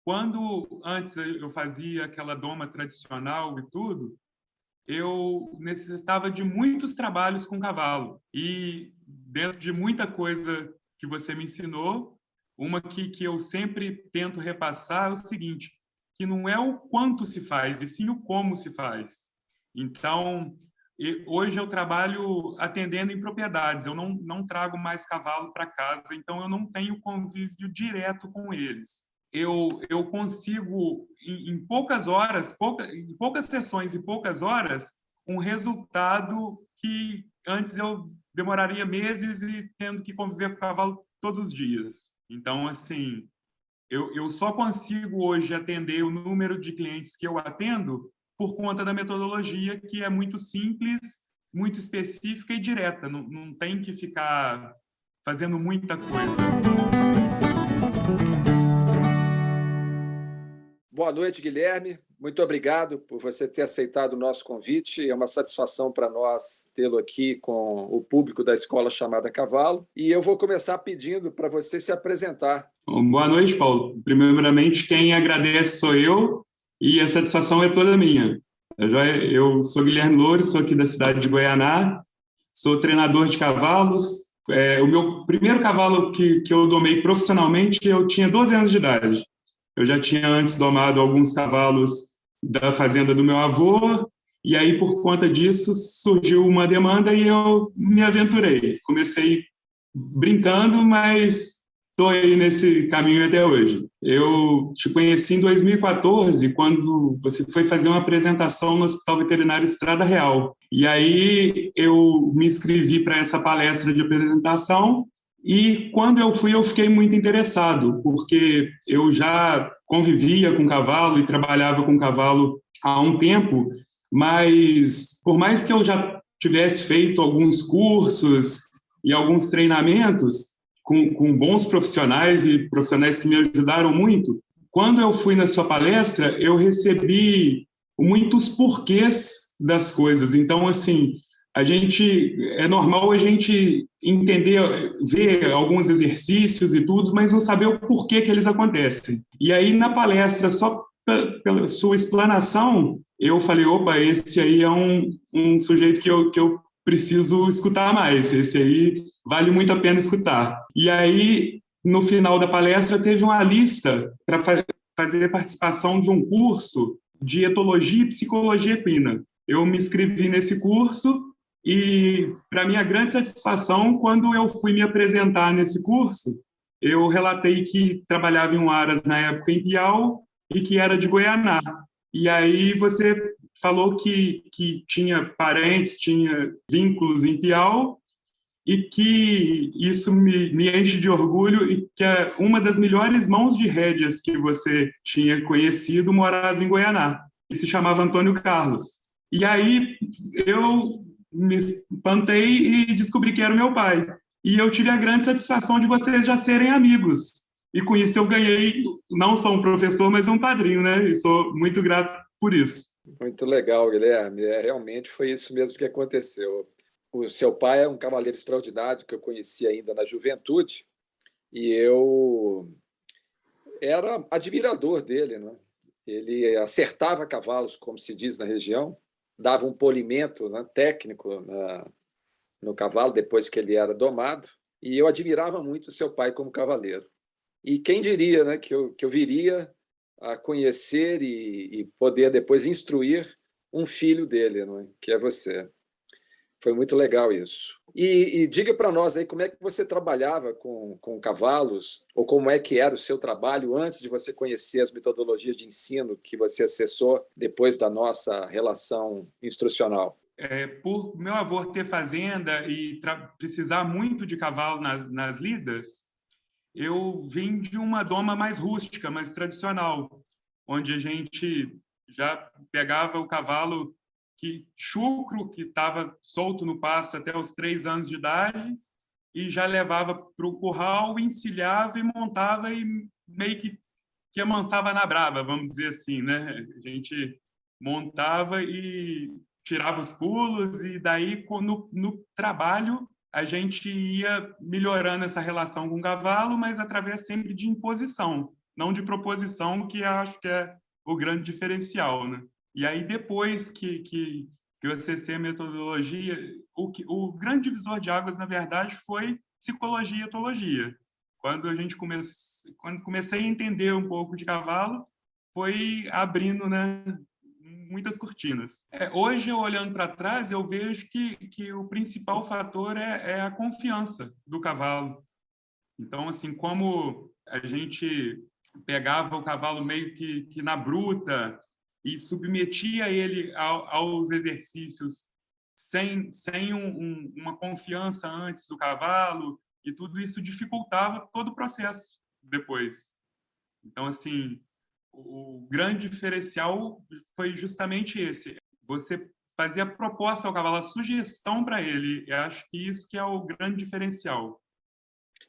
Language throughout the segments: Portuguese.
quando antes eu fazia aquela doma tradicional e tudo, eu necessitava de muitos trabalhos com cavalo. E dentro de muita coisa que você me ensinou, uma que eu sempre tento repassar é o seguinte, que não é o quanto se faz, e sim o como se faz. Então, hoje eu trabalho atendendo em propriedades, eu não trago mais cavalo para casa, então eu não tenho convívio direto com eles. Eu consigo, em poucas horas, em poucas sessões e poucas horas, um resultado que antes eu demoraria meses e tendo que conviver com o cavalo todos os dias. Então, assim, eu só consigo hoje atender o número de clientes que eu atendo por conta da metodologia, que é muito simples, muito específica e direta. Não tem que ficar fazendo muita coisa. Boa noite, Guilherme. Muito obrigado por você ter aceitado o nosso convite. É uma satisfação para nós tê-lo aqui com o público da Escola Chamada Cavalo. E eu vou começar pedindo para você se apresentar. Boa noite, Paulo. Primeiramente, quem agradece sou eu e a satisfação é toda minha. Eu sou Guilherme Loures, sou aqui da cidade de Goianá, sou treinador de cavalos. O meu primeiro cavalo que eu domei profissionalmente, eu tinha 12 anos de idade. Eu já tinha antes domado alguns cavalos da fazenda do meu avô, e aí, por conta disso, surgiu uma demanda e eu me aventurei. Comecei brincando, mas estou aí nesse caminho até hoje. Eu te conheci em 2014, quando você foi fazer uma apresentação no Hospital Veterinário Estrada Real. E aí eu me inscrevi para essa palestra de apresentação. E quando eu fui, eu fiquei muito interessado, porque eu já convivia com cavalo e trabalhava com cavalo há um tempo, mas por mais que eu já tivesse feito alguns cursos e alguns treinamentos com bons profissionais e profissionais que me ajudaram muito, quando eu fui na sua palestra, eu recebi muitos porquês das coisas. Então, assim, é normal a gente entender, ver alguns exercícios e tudo, mas não saber o porquê que eles acontecem. E aí, na palestra, só pela sua explanação, eu falei, opa, esse aí é um sujeito que eu preciso escutar mais, esse aí vale muito a pena escutar. E aí, no final da palestra, teve uma lista para fazer participação de um curso de etologia e psicologia equina. Eu me inscrevi nesse curso e, para minha grande satisfação, quando eu fui me apresentar nesse curso, eu relatei que trabalhava em um aras na época em Piau e que era de Goianá. E aí você falou que tinha parentes, tinha vínculos em Piau e que isso me enche de orgulho e que uma das melhores mãos de rédeas que você tinha conhecido morava em Goianá e se chamava Antônio Carlos. E aí eu me espantei e descobri que era o meu pai. E eu tive a grande satisfação de vocês já serem amigos. E com isso eu ganhei não só um professor, mas um padrinho, né? E sou muito grato por isso. Muito legal, Guilherme. Realmente foi isso mesmo que aconteceu. O seu pai é um cavaleiro extraordinário que eu conheci ainda na juventude e eu era admirador dele, né? Ele acertava cavalos, como se diz na região, dava um polimento, né, técnico no cavalo depois que ele era domado, e eu admirava muito o seu pai como cavaleiro. E quem diria, né, que eu viria a conhecer e poder depois instruir um filho dele, né, que é você. Foi muito legal isso. E diga para nós aí como é que você trabalhava com cavalos, ou como é que era o seu trabalho antes de você conhecer as metodologias de ensino que você acessou depois da nossa relação instrucional. Por meu avô ter fazenda e precisar muito de cavalo nas lidas, eu vim de uma doma mais rústica, mais tradicional, onde a gente já pegava o cavalo chucro, que estava solto no pasto até os 3 anos de idade, e já levava para o curral, encilhava e montava e meio que amansava na brava, vamos dizer assim, né? A gente montava e tirava os pulos, e daí, no trabalho, a gente ia melhorando essa relação com o cavalo, mas através sempre de imposição. não de proposição, que acho que é o grande diferencial, né? E aí, depois que eu acessei a metodologia, o grande divisor de águas, na verdade, foi psicologia e etologia. Quando comecei a entender um pouco de cavalo, foi abrindo, né, muitas cortinas. Hoje, olhando para trás, eu vejo que o principal fator é a confiança do cavalo. Então, assim, como a gente pegava o cavalo meio que na bruta e submetia ele aos exercícios sem uma confiança antes do cavalo, e tudo isso dificultava todo o processo depois. Então, assim, o grande diferencial foi justamente esse. Você fazia a proposta ao cavalo, a sugestão para ele. Eu acho que isso que é o grande diferencial.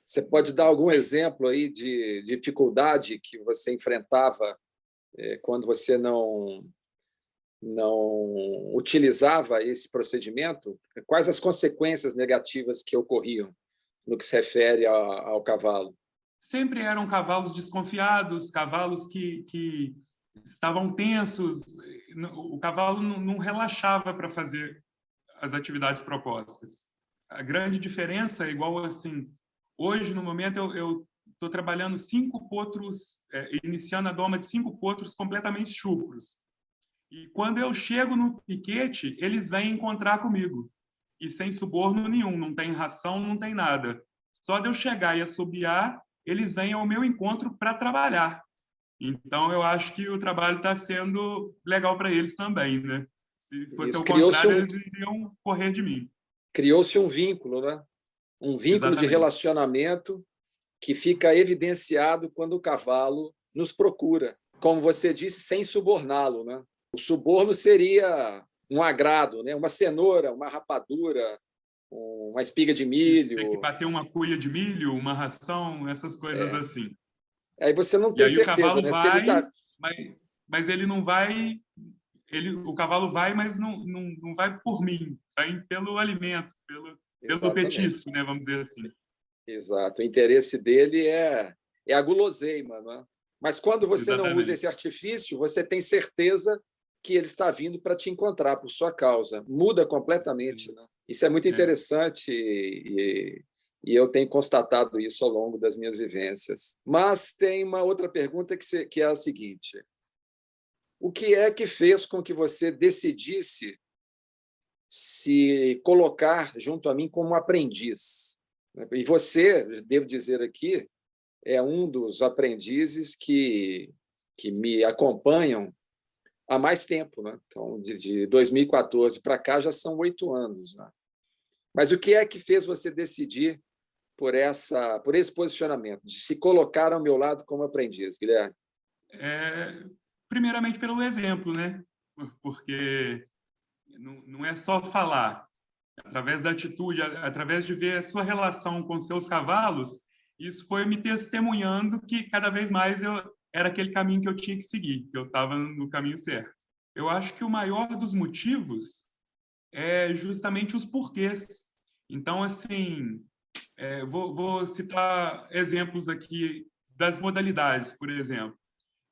Você pode dar algum exemplo aí de dificuldade que você enfrentava quando você não utilizava esse procedimento? Quais as consequências negativas que ocorriam no que se refere ao cavalo? Sempre eram cavalos desconfiados, cavalos que estavam tensos. O cavalo não relaxava para fazer as atividades propostas. A grande diferença é igual assim, hoje, no momento, eu estou trabalhando 5 potros, iniciando a doma de 5 potros completamente chucros. E quando eu chego no piquete, eles vêm encontrar comigo. E sem suborno nenhum, não tem ração, não tem nada. Só de eu chegar e assobiar, eles vêm ao meu encontro para trabalhar. Então, eu acho que o trabalho está sendo legal para eles também, né? Se fosse Isso o contrário, eles iriam correr de mim. Criou-se um vínculo, né? Um vínculo de relacionamento que fica evidenciado quando o cavalo nos procura. Como você disse, sem suborná-lo, né? O suborno seria um agrado, né? Uma cenoura, uma rapadura, uma espiga de milho. Tem que bater uma cuia de milho, uma ração, essas coisas assim. Aí você não E tem aí certeza, o cavalo né? vai, mas ele não vai. O cavalo vai, mas não vai por mim, vai pelo alimento, pelo petisco, né? Vamos dizer assim. Exato. O interesse dele é a guloseima, não é? Mas quando você não usa esse artifício, você tem certeza que ele está vindo para te encontrar por sua causa. Muda completamente. Né? Isso é muito interessante e eu tenho constatado isso ao longo das minhas vivências. Mas tem uma outra pergunta que é a seguinte: o que é que fez com que você decidisse se colocar junto a mim como aprendiz? E você, devo dizer aqui, é um dos aprendizes que me acompanham há mais tempo. Né? Então, de 2014 para cá já são 8 anos. Né? Mas o que é que fez você decidir por esse posicionamento, de se colocar ao meu lado como aprendiz, Guilherme? Primeiramente pelo exemplo, né? Porque não é só falar. Através da atitude, através de ver a sua relação com seus cavalos, isso foi me testemunhando que cada vez mais era aquele caminho que eu tinha que seguir, que eu estava no caminho certo. Eu acho que o maior dos motivos é justamente os porquês. Então, assim, vou citar exemplos aqui das modalidades, por exemplo.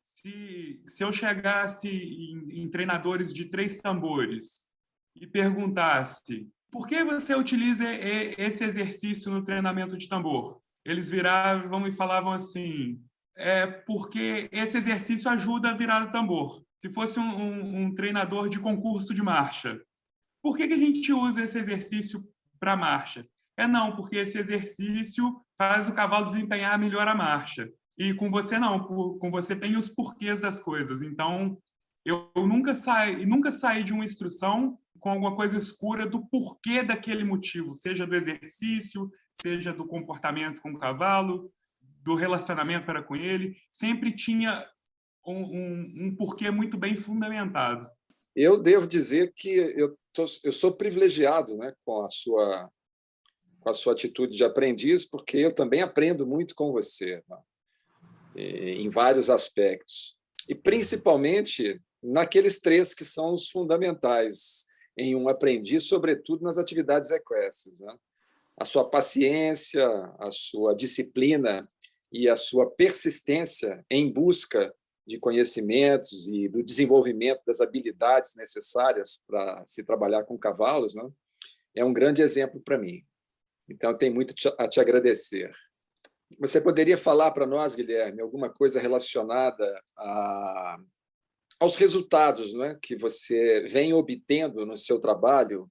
Se eu chegasse em treinadores de 3 tambores e perguntasse por que você utiliza esse exercício no treinamento de tambor? Eles viravam e falavam assim, porque esse exercício ajuda a virar o tambor. Se fosse um treinador de concurso de marcha, por que a gente usa esse exercício para marcha? Não, porque esse exercício faz o cavalo desempenhar melhor a marcha. E com você não, com você tem os porquês das coisas. Então, eu nunca saí de uma instrução com alguma coisa escura do porquê daquele motivo, seja do exercício, seja do comportamento com o cavalo, do relacionamento para com ele. Sempre tinha um porquê muito bem fundamentado. Eu devo dizer que eu sou privilegiado, né, com a sua atitude de aprendiz, porque eu também aprendo muito com você, né, em vários aspectos. E, principalmente, naqueles 3 que são os fundamentais em um aprendiz, sobretudo nas atividades equestres. Né? A sua paciência, a sua disciplina e a sua persistência em busca de conhecimentos e do desenvolvimento das habilidades necessárias para se trabalhar com cavalos, né, é um grande exemplo para mim. Então, eu tenho muito a te agradecer. Você poderia falar para nós, Guilherme, alguma coisa relacionada aos resultados, né, que você vem obtendo no seu trabalho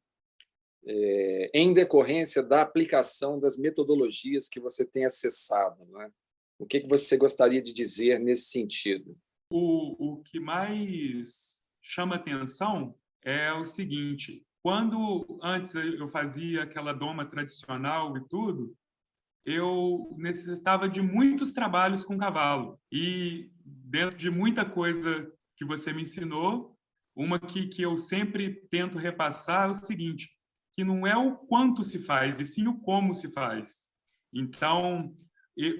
em decorrência da aplicação das metodologias que você tem acessado, né? O que você gostaria de dizer nesse sentido? O que mais chama atenção é o seguinte: quando antes eu fazia aquela doma tradicional e tudo, eu necessitava de muitos trabalhos com cavalo. E dentro de muita coisa que você me ensinou, uma que eu sempre tento repassar é o seguinte, que não é o quanto se faz, e sim o como se faz. Então,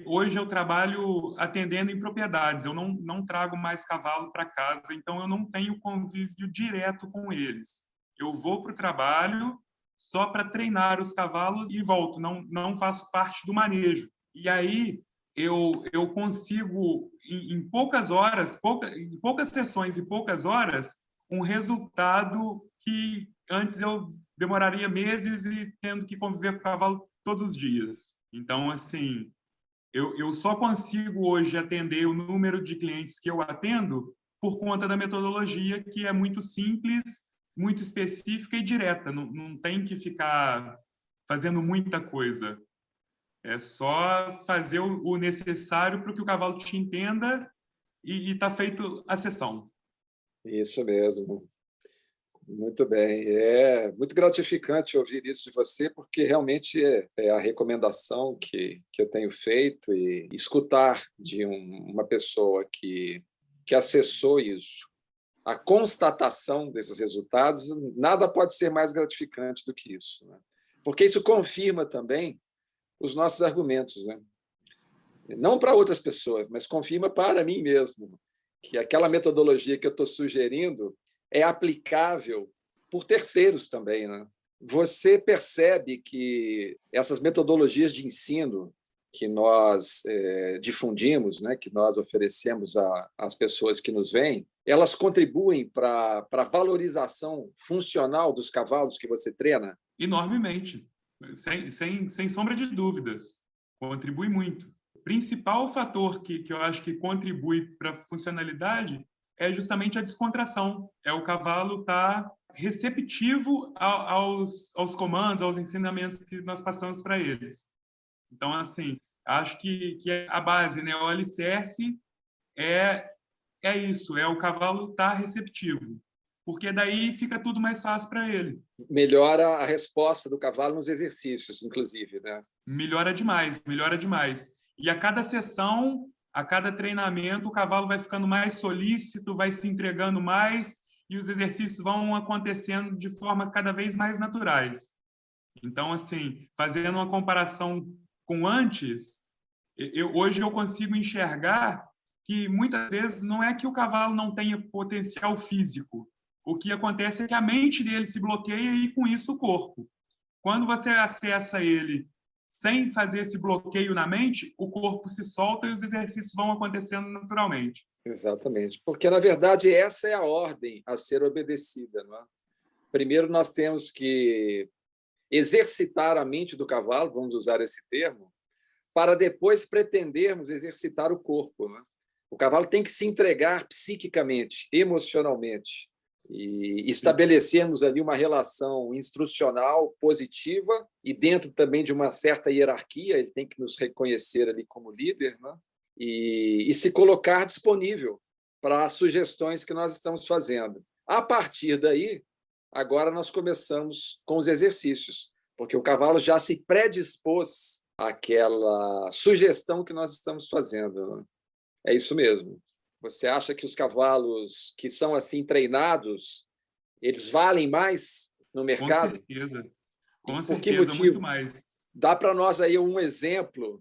hoje eu trabalho atendendo em propriedades, eu não trago mais cavalo para casa, então eu não tenho convívio direto com eles. Eu vou para o trabalho só para treinar os cavalos e volto, não faço parte do manejo. E aí eu consigo, em poucas horas, em poucas sessões e poucas horas, um resultado que antes eu demoraria meses e tendo que conviver com o cavalo todos os dias. Então, assim, eu só consigo hoje atender o número de clientes que eu atendo por conta da metodologia, que é muito simples, muito específica e direta. Não tem que ficar fazendo muita coisa. É só fazer o necessário para que o cavalo te entenda e está feito a sessão. Isso mesmo. Muito bem. É muito gratificante ouvir isso de você, porque realmente é a recomendação que eu tenho feito, e escutar de uma pessoa que acessou isso, a constatação desses resultados, nada pode ser mais gratificante do que isso, né? Porque isso confirma também os nossos argumentos, né? Não para outras pessoas, mas confirma para mim mesmo que aquela metodologia que eu estou sugerindo é aplicável por terceiros também, né? Você percebe que essas metodologias de ensino que nós difundimos, né, que nós oferecemos às pessoas que nos veem, elas contribuem para a valorização funcional dos cavalos que você treina? Enormemente, sem sombra de dúvidas. Contribui muito. O principal fator que eu acho que contribui para a funcionalidade é justamente a descontração. É o cavalo estar receptivo aos comandos, aos ensinamentos que nós passamos para eles. Então, assim, acho que a base, né, o alicerce é isso, é o cavalo estar receptivo, porque daí fica tudo mais fácil para ele. Melhora a resposta do cavalo nos exercícios, inclusive, né? Melhora demais, melhora demais. E a cada sessão, a cada treinamento, o cavalo vai ficando mais solícito, vai se entregando mais e os exercícios vão acontecendo de forma cada vez mais naturais. Então, assim, fazendo uma comparação com antes, hoje eu consigo enxergar que muitas vezes não é que o cavalo não tenha potencial físico. O que acontece é que a mente dele se bloqueia e, com isso, o corpo. Quando você acessa ele sem fazer esse bloqueio na mente, o corpo se solta e os exercícios vão acontecendo naturalmente. Exatamente, porque, na verdade, essa é a ordem a ser obedecida, não é? Primeiro, nós temos que exercitar a mente do cavalo, vamos usar esse termo, para depois pretendermos exercitar o corpo, não é? O cavalo tem que se entregar psiquicamente, emocionalmente, e estabelecermos ali uma relação instrucional positiva e dentro também de uma certa hierarquia, ele tem que nos reconhecer ali como líder, né? E se colocar disponível para as sugestões que nós estamos fazendo. A partir daí, agora nós começamos com os exercícios, porque o cavalo já se predispôs àquela sugestão que nós estamos fazendo, né? É isso mesmo. Você acha que os cavalos que são assim treinados, eles valem mais no mercado? Com certeza. Com Por certeza, que motivo? muito mais. Dá para nós aí um exemplo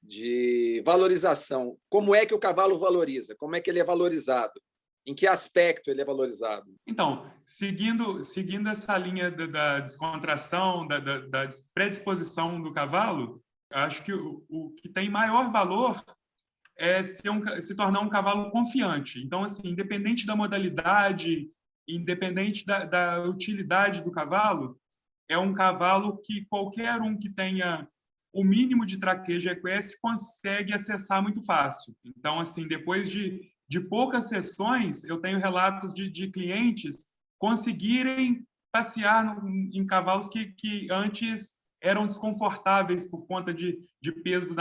de valorização. Como é que o cavalo valoriza? Como é que ele é valorizado? Em que aspecto ele é valorizado? Então, seguindo essa linha da descontração, da predisposição do cavalo, acho que o que tem maior valor é se tornar um cavalo confiante. Então, assim, independente da modalidade, independente da utilidade do cavalo, é um cavalo que qualquer um que tenha o mínimo de traquejo equestre consegue acessar muito fácil. Então, assim, depois de poucas sessões, eu tenho relatos de clientes conseguirem passear em cavalos que antes eram desconfortáveis por conta de peso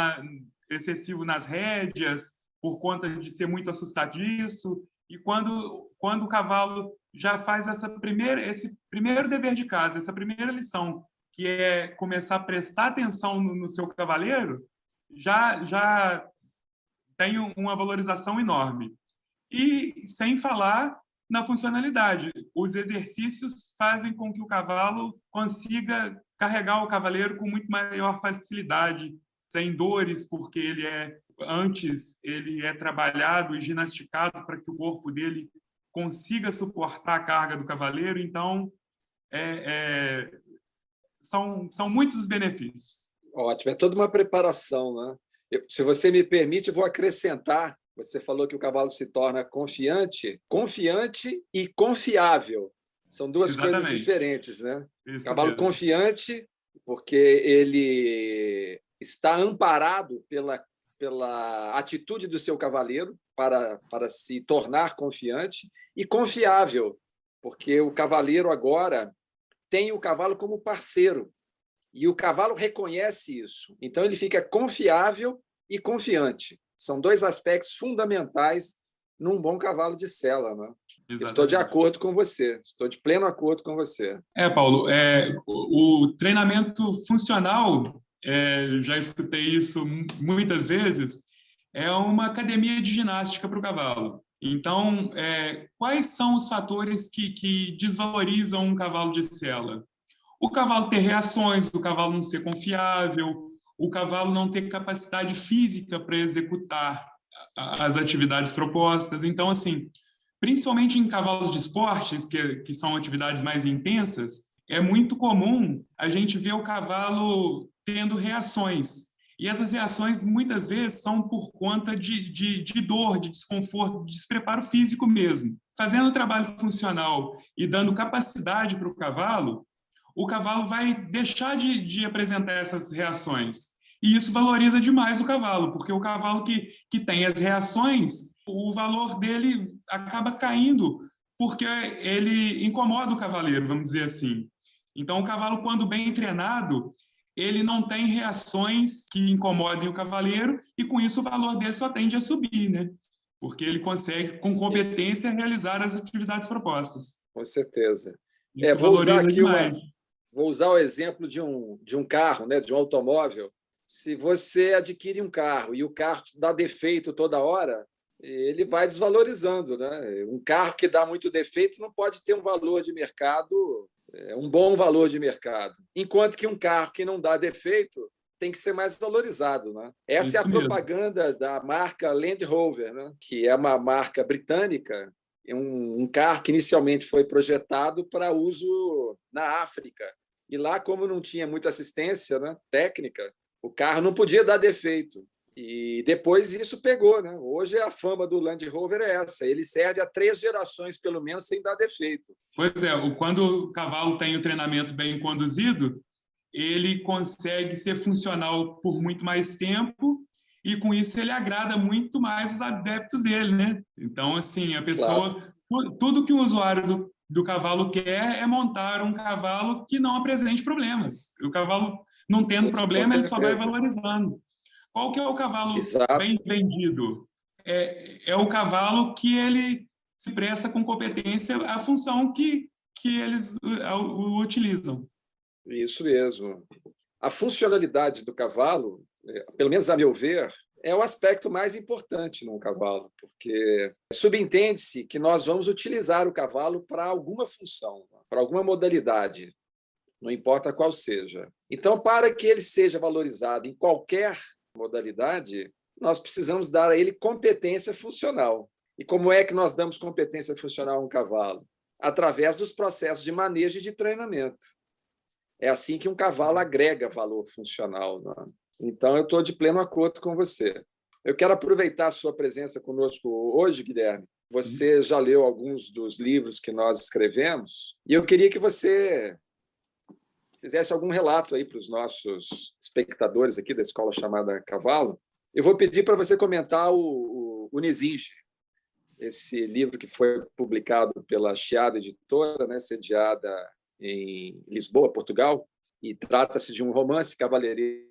excessivo nas rédeas, por conta de ser muito assustadiço. E quando o cavalo já faz esse primeiro dever de casa, essa primeira lição, que é começar a prestar atenção no seu cavaleiro, já tem uma valorização enorme. E sem falar na funcionalidade. Os exercícios fazem com que o cavalo consiga carregar o cavaleiro com muito maior facilidade, sem dores, porque antes ele é trabalhado e ginasticado para que o corpo dele consiga suportar a carga do cavaleiro. Então, são muitos os benefícios. Ótimo, é toda uma preparação, né? Se você me permite, eu vou acrescentar. Você falou que o cavalo se torna confiante e confiável. São duas Exatamente. Coisas diferentes, né? Isso cavalo mesmo. Confiante, porque ele está amparado pela atitude do seu cavaleiro para se tornar confiante, e confiável, porque o cavaleiro agora tem o cavalo como parceiro, e o cavalo reconhece isso. Então, ele fica confiável e confiante. São dois aspectos fundamentais num bom cavalo de sela, né? Estou de acordo com você, estou de pleno acordo com você. Paulo, o treinamento funcional, já escutei isso muitas vezes, é uma academia de ginástica para o cavalo. Então, quais são os fatores que desvalorizam um cavalo de sela? O cavalo ter reações, o cavalo não ser confiável, o cavalo não ter capacidade física para executar as atividades propostas. Então, assim, principalmente em cavalos de esportes, que são atividades mais intensas, é muito comum a gente ver o cavalo tendo reações. E essas reações, muitas vezes, são por conta de dor, de desconforto, de despreparo físico mesmo. Fazendo o trabalho funcional e dando capacidade para o cavalo vai deixar de apresentar essas reações. E isso valoriza demais o cavalo, porque o cavalo que tem as reações, o valor dele acaba caindo, porque ele incomoda o cavaleiro, vamos dizer assim. Então, o cavalo, quando bem treinado, ele não tem reações que incomodem o cavaleiro, e com isso o valor dele só tende a subir, né? Porque ele consegue, com competência, realizar as atividades propostas. Com certeza. Isso valoriza demais. Vou usar o exemplo de um carro, né, de um automóvel. Se você adquire um carro e o carro dá defeito toda hora, ele vai desvalorizando, né? Um carro que dá muito defeito não pode ter um valor de mercado, um bom valor de mercado. Enquanto que um carro que não dá defeito tem que ser mais valorizado, né? Essa Isso é a propaganda mesmo. Da marca Land Rover, né? Que é uma marca britânica, um carro que inicialmente foi projetado para uso na África. E lá, como não tinha muita assistência, né, técnica, o carro não podia dar defeito. E depois isso pegou, né? Hoje a fama do Land Rover é essa. Ele serve a 3 gerações, pelo menos, sem dar defeito. Pois é, quando o cavalo tem o treinamento bem conduzido, ele consegue ser funcional por muito mais tempo, e com isso ele agrada muito mais os adeptos dele, né? Então, assim, a pessoa... Claro. Tudo que o usuário do cavalo quer é montar um cavalo que não apresente problemas. O cavalo, não tendo problema, ele só vai valorizando. Qual que é o cavalo Exato. Bem vendido? É o cavalo que ele se presta com competência à função que eles o utilizam. Isso mesmo. A funcionalidade do cavalo, pelo menos a meu ver, é o aspecto mais importante num cavalo, porque subentende-se que nós vamos utilizar o cavalo para alguma função, para alguma modalidade, não importa qual seja. Então, para que ele seja valorizado em qualquer modalidade, nós precisamos dar a ele competência funcional. E como é que nós damos competência funcional a um cavalo? Através dos processos de manejo e de treinamento. É assim que um cavalo agrega valor funcional, né? Então, eu estou de pleno acordo com você. Eu quero aproveitar a sua presença conosco hoje, Guilherme. Você já leu alguns dos livros que nós escrevemos, e eu queria que você fizesse algum relato aí para os nossos espectadores aqui da escola chamada Cavalo. Eu vou pedir para você comentar o Nizinge, esse livro que foi publicado pela Chiado Editora, né, sediada em Lisboa, Portugal, e trata-se de um romance cavalheiresco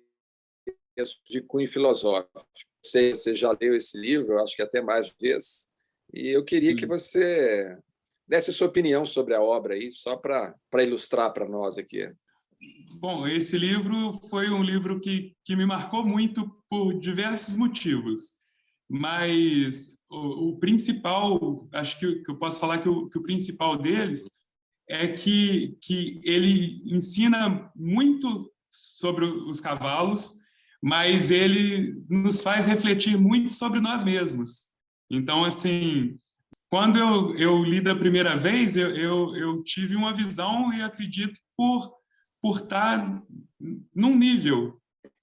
de cunho filosófico. Você já leu esse livro, eu acho que até mais vezes, e eu queria que você desse sua opinião sobre a obra aí, só para ilustrar para nós aqui. Bom, esse livro foi um livro que me marcou muito por diversos motivos, mas o principal, acho que eu posso falar que o principal deles é que ele ensina muito sobre os cavalos, mas ele nos faz refletir muito sobre nós mesmos. Então, assim, quando eu li da primeira vez, eu tive uma visão, e acredito por estar num nível.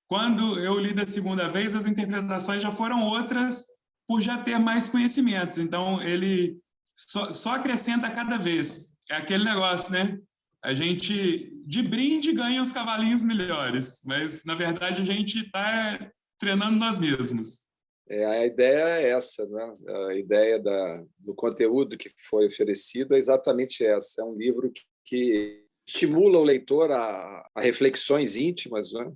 Quando eu li da segunda vez, as interpretações já foram outras, por já ter mais conhecimentos. Então, ele só acrescenta a cada vez. É aquele negócio, né? A gente, de brinde, ganha uns cavalinhos melhores, mas, na verdade, a gente está treinando nós mesmos. A ideia é essa, né? A ideia do conteúdo que foi oferecido é exatamente essa. É um livro que estimula o leitor a reflexões íntimas, né?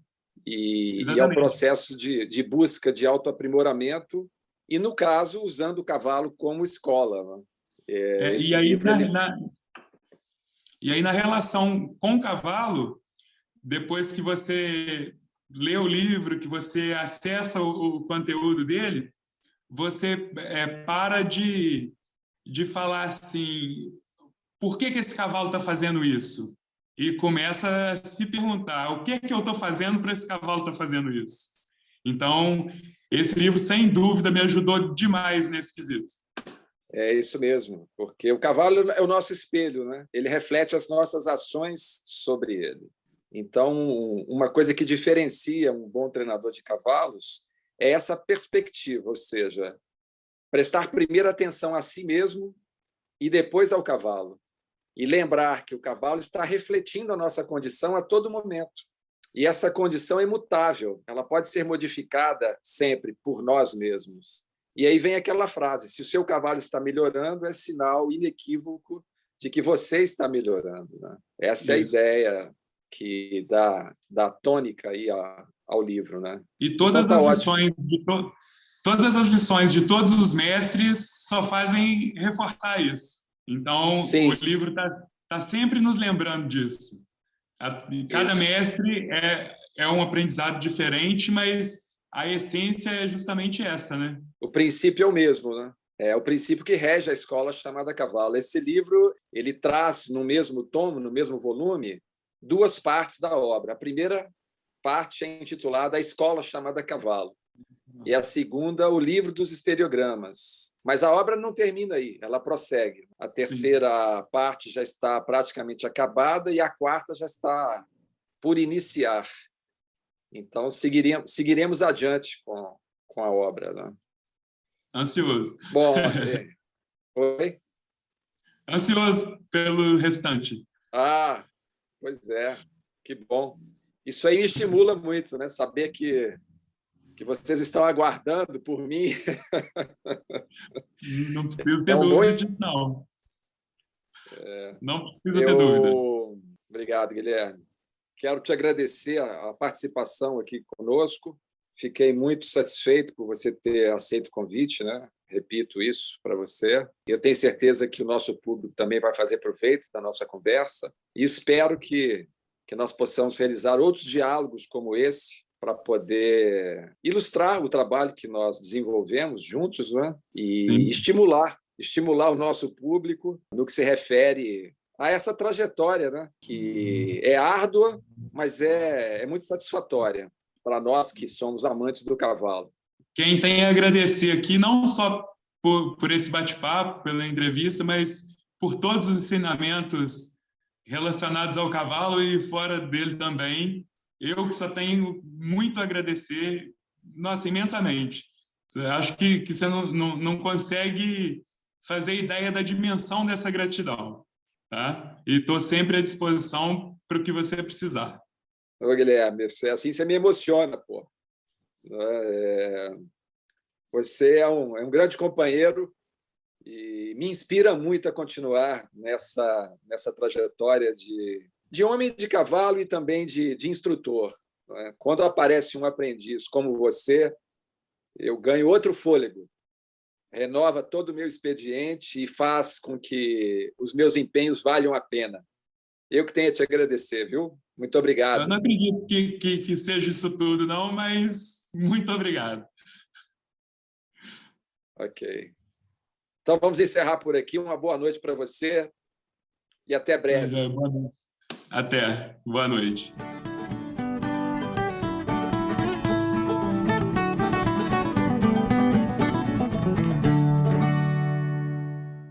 E ao processo de busca de autoaprimoramento, e, no caso, usando o cavalo como escola, né? E aí, na relação com o cavalo, depois que você lê o livro, que você acessa o conteúdo dele, você para de falar assim, por que esse cavalo está fazendo isso? E começa a se perguntar, o que eu estou fazendo para esse cavalo estar fazendo isso? Então, esse livro, sem dúvida, me ajudou demais nesse quesito. É isso mesmo, porque o cavalo é o nosso espelho, né? Ele reflete as nossas ações sobre ele. Então, uma coisa que diferencia um bom treinador de cavalos é essa perspectiva, ou seja, prestar primeiro atenção a si mesmo e depois ao cavalo. E lembrar que o cavalo está refletindo a nossa condição a todo momento. E essa condição é imutável, ela pode ser modificada sempre por nós mesmos. E aí vem aquela frase, se o seu cavalo está melhorando, é sinal inequívoco de que você está melhorando, né? Essa é a ideia que dá tônica aí ao livro, né? E todas as lições todas as lições de todos os mestres só fazem reforçar isso. Então, Sim. O livro tá sempre nos lembrando disso. Cada mestre é um aprendizado diferente, mas a essência é justamente essa, né? O princípio é o mesmo, né? É o princípio que rege a escola chamada Cavalo. Esse livro, ele traz no mesmo tomo, no mesmo volume, duas partes da obra. A primeira parte é intitulada A Escola Chamada Cavalo, e a segunda, O Livro dos Estereogramas. Mas a obra não termina aí, ela prossegue. A terceira parte já está praticamente acabada e a quarta já está por iniciar. Então, seguiremos adiante com a obra, né? Ansioso. Bom, oi? Ansioso pelo restante. Pois é, que bom. Isso aí me estimula muito, né? Saber que vocês estão aguardando por mim. Não preciso ter dúvida disso, não. Não precisa ter dúvida. Obrigado, Guilherme. Quero te agradecer a participação aqui conosco. Fiquei muito satisfeito por você ter aceito o convite, né? Repito isso para você. Eu tenho certeza que o nosso público também vai fazer proveito da nossa conversa e espero que nós possamos realizar outros diálogos como esse para poder ilustrar o trabalho que nós desenvolvemos juntos, né? E estimular o nosso público no que se refere a essa trajetória, né? Que é árdua, mas é muito satisfatória para nós que somos amantes do cavalo. Quem tem a agradecer aqui, não só por esse bate-papo, pela entrevista, mas por todos os ensinamentos relacionados ao cavalo e fora dele também. eu que só tenho muito a agradecer, nossa, imensamente. Acho que você não consegue fazer ideia da dimensão dessa gratidão, tá? E estou sempre à disposição para o que você precisar. Ô, Guilherme, assim você me emociona, pô. Você é um grande companheiro e me inspira muito a continuar nessa trajetória de homem de cavalo e também de instrutor. Quando aparece um aprendiz como você, eu ganho outro fôlego, renova todo o meu expediente e faz com que os meus empenhos valham a pena. Eu que tenho a te agradecer, viu? Muito obrigado. Eu não acredito que seja isso tudo, não, mas muito obrigado. Ok. Então, vamos encerrar por aqui. Uma boa noite para você e até breve. Até. Boa noite.